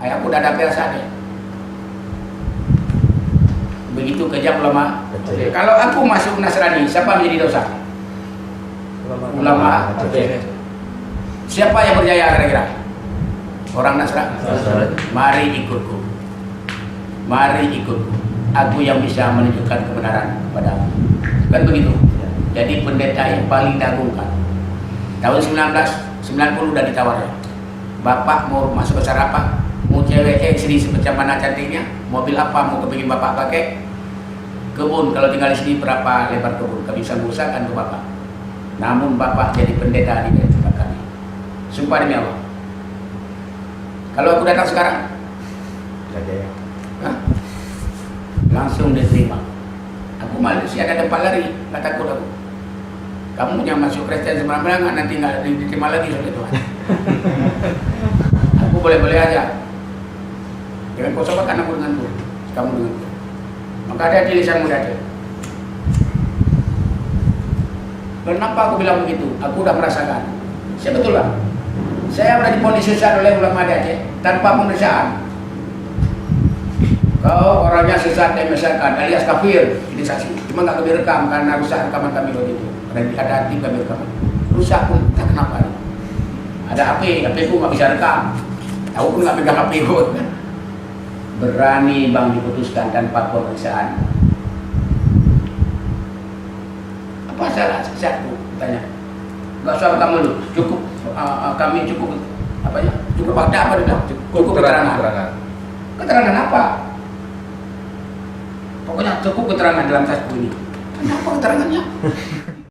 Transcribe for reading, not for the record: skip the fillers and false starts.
Aku udah ada perasaan. Begitu kejam ulama. Kalau aku masuk Nasrani, siapa menjadi dosa? Ulama. Siapa yang berjaya kira-kira? Orang Nasrani. Mari ikutku. Mari ikutku. Aku yang bisa menunjukkan kebenaran kepadamu. Kan begitu. Jadi pendeta yang paling diagungkan. Tahun 1990 udah ditawar. Bapak mau masuk ke apa? Mau cewek sini semacam mana cantiknya? Mobil apa mau kepingin bapak pakai? Kebun, kalau tinggal di sini berapa lebar kebun? Kami bisa usahakan ke bapak. Namun bapak jadi pendeta di tempat kami. Sumpah demi Allah. Kalau aku datang sekarang, langsung diterima. Aku malu sih ada tempat lari, nggak takut aku. Kamu yang masuk Kristen sembarangan nanti nggak diterima lagi oleh Tuhan. Aku boleh-boleh aja. Jangan kau sobatkan aku denganku, kamu denganku. Maka ada lisanmu saja. Kenapa aku bilang begitu? Aku udah merasakan. Saya betul lah. Saya sudah diponis sesat oleh ulama Aceh tanpa pemeriksaan. Kau orangnya sesat dan misalkan alias kafir, ini saksi. Cuma nggak kami rekam karena rusak rekaman kami waktu itu. Ada tim kami rekaman. Rusak pun tak kenapa. Ada HP pun nggak bisa rekam. Tahu pun nggak pegang HP pun. Berani bang diputuskan tanpa pemeriksaan. Apa salah sesatku? Tanya. Nggak soal kamu lu, cukup kami cukup apa ya? Cukup ada apa dia? Cukup keterangan. Keterangan apa? Pokoknya cukup keterangan dalam satu ini. Kenapa keterangannya?